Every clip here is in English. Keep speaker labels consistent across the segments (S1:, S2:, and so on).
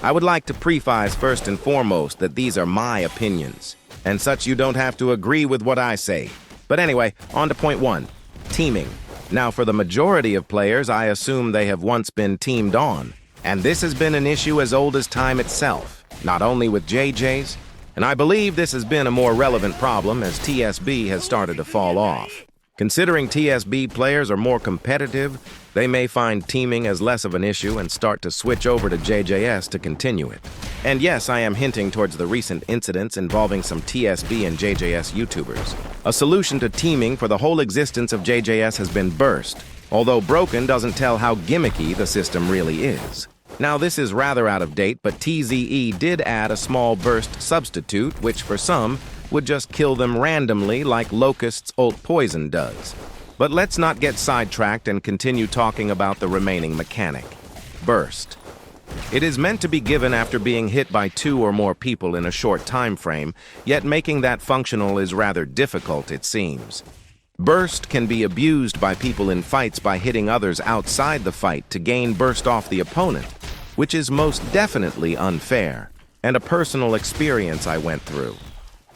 S1: I would like to preface first and foremost that these are my opinions, and such you don't have to agree with what I say. But anyway, on to point one, teaming. Now, for the majority of players, I assume they have once been teamed on, and this has been an issue as old as time itself, not only with JJs, and I believe this has been a more relevant problem as TSB has started to fall off. Considering TSB players are more competitive, they may find teaming as less of an issue and start to switch over to JJS to continue it. And yes, I am hinting towards the recent incidents involving some TSB and JJS YouTubers. A solution to teaming for the whole existence of JJS has been burst, although Broken doesn't tell how gimmicky the system really is. Now, this is rather out of date, but TZE did add a small burst substitute, which for some would just kill them randomly like Locust's ult poison does. But let's not get sidetracked and continue talking about the remaining mechanic, burst. It is meant to be given after being hit by 2 or more people in a short time frame, yet making that functional is rather difficult, it seems. Burst can be abused by people in fights by hitting others outside the fight to gain burst off the opponent, which is most definitely unfair, and a personal experience I went through.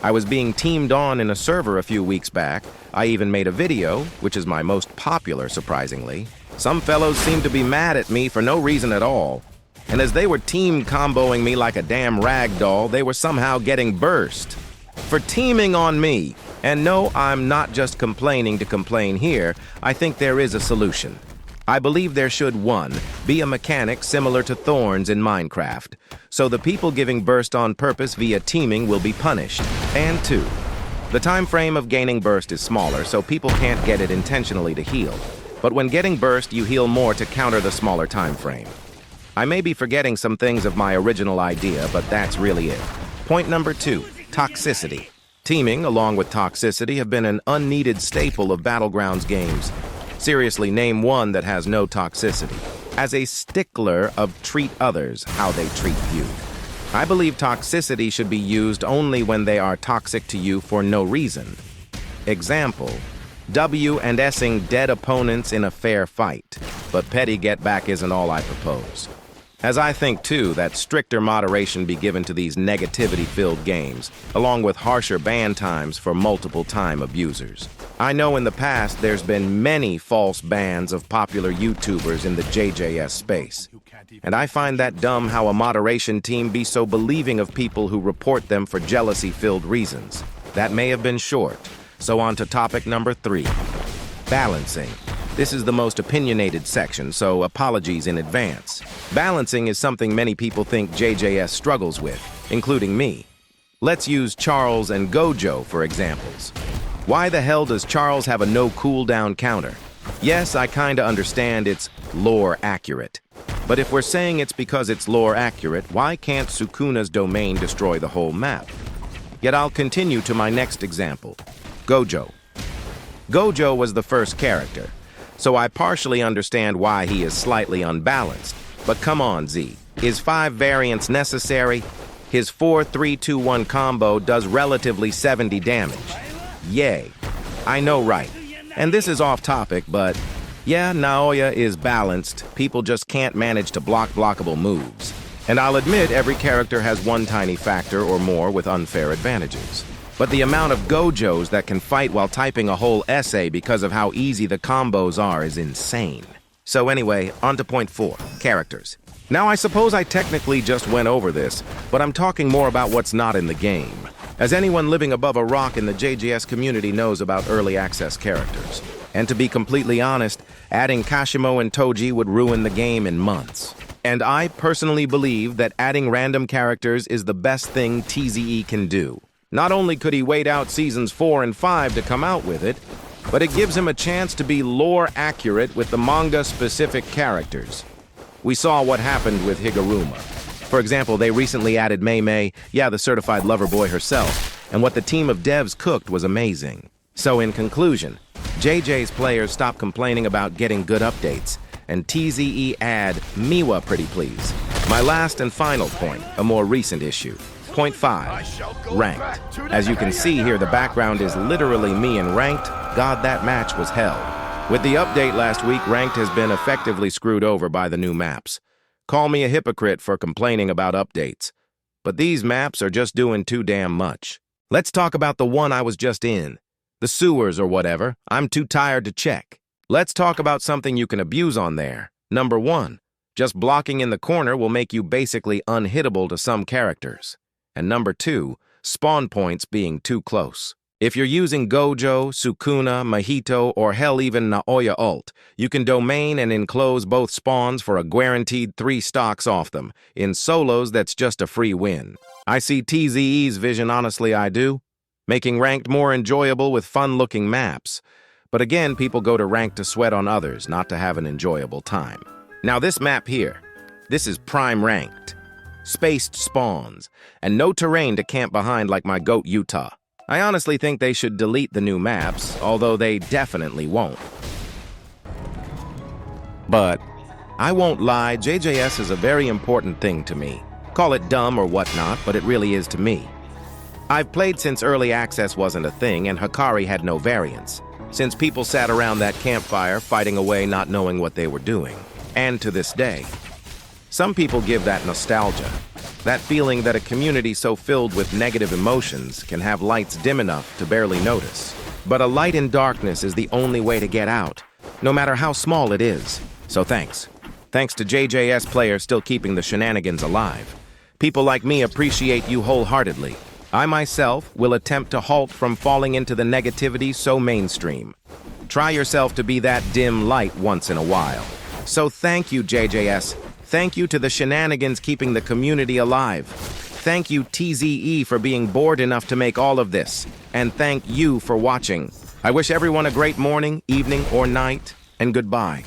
S1: I was being teamed on in a server a few weeks back. I even made a video, which is my most popular, surprisingly. Some fellows seemed to be mad at me for no reason at all, and as they were team comboing me like a damn rag doll, they were somehow getting burst for teaming on me. And no, I'm not just complaining to complain here. I think there is a solution. I believe there should, 1, be a mechanic similar to Thorns in Minecraft, so the people giving burst on purpose via teaming will be punished, and 2, the time frame of gaining burst is smaller, so people can't get it intentionally to heal, but when getting burst, you heal more to counter the smaller time frame. I may be forgetting some things of my original idea, but that's really it. Point number 2, toxicity. Teaming, along with toxicity, have been an unneeded staple of Battlegrounds games. Seriously, name one that has no toxicity. As a stickler of treat others how they treat you, I believe toxicity should be used only when they are toxic to you for no reason. Example, W and S-ing dead opponents in a fair fight, but petty get back isn't all I propose. As I think, too, that stricter moderation be given to these negativity-filled games, along with harsher ban times for multiple-time abusers. I know in the past there's been many false bans of popular YouTubers in the JJS space, and I find that dumb how a moderation team be so believing of people who report them for jealousy-filled reasons. That may have been short, so on to topic number 3, balancing. This is the most opinionated section, so apologies in advance. Balancing is something many people think JJS struggles with, including me. Let's use Charles and Gojo for examples. Why the hell does Charles have a no cooldown counter? Yes, I kinda understand it's lore accurate. But if we're saying it's because it's lore accurate, why can't Sukuna's domain destroy the whole map? Yet I'll continue to my next example, Gojo. Gojo was the first character, so I partially understand why he is slightly unbalanced. But come on, Z. Is 5 variants necessary? His 4-3-2-1 combo does relatively 70 damage. Yay. I know, right. And this is off topic, but yeah, Naoya is balanced. People just can't manage to block blockable moves. And I'll admit every character has one tiny factor or more with unfair advantages. But the amount of Gojos that can fight while typing a whole essay because of how easy the combos are is insane. So anyway, on to point 4, characters. Now I suppose I technically just went over this, but I'm talking more about what's not in the game. As anyone living above a rock in the JJS community knows about early access characters. And to be completely honest, adding Kashimo and Toji would ruin the game in months. And I personally believe that adding random characters is the best thing TZE can do. Not only could he wait out seasons 4 and 5 to come out with it, but it gives him a chance to be lore accurate with the manga-specific characters. We saw what happened with Higuruma. For example, they recently added Mei Mei, yeah, the certified lover boy herself, and what the team of devs cooked was amazing. So in conclusion, JJ's players stop complaining about getting good updates, and TZE add Miwa pretty please. My last and final point, a more recent issue. Point 5, ranked. As you can see here, the background is literally me in ranked. God, that match was hell. With the update last week, ranked has been effectively screwed over by the new maps. Call me a hypocrite for complaining about updates, but these maps are just doing too damn much. Let's talk about the one I was just in. The sewers or whatever. I'm too tired to check. Let's talk about something you can abuse on there. Number 1. Just blocking in the corner will make you basically unhittable to some characters. And number 2, spawn points being too close. If you're using Gojo, Sukuna, Mahito, or hell even Naoya ult, you can domain and enclose both spawns for a guaranteed 3 stocks off them. In solos, that's just a free win. I see TZE's vision, honestly I do. Making ranked more enjoyable with fun-looking maps. But again, people go to ranked to sweat on others, not to have an enjoyable time. Now this map here, this is prime ranked. Spaced spawns, and no terrain to camp behind like my GOAT Utah. I honestly think they should delete the new maps, although they definitely won't. But I won't lie, JJS is a very important thing to me. Call it dumb or whatnot, but it really is to me. I've played since early access wasn't a thing and Hikari had no variants, since people sat around that campfire fighting away not knowing what they were doing. And to this day, some people give that nostalgia. That feeling that a community so filled with negative emotions can have lights dim enough to barely notice. But a light in darkness is the only way to get out, no matter how small it is. So thanks. Thanks to JJS players still keeping the shenanigans alive. People like me appreciate you wholeheartedly. I myself will attempt to halt from falling into the negativity so mainstream. Try yourself to be that dim light once in a while. So thank you, JJS. Thank you to the shenanigans keeping the community alive. Thank you, TZE, for being bored enough to make all of this. And thank you for watching. I wish everyone a great morning, evening, or night, and goodbye.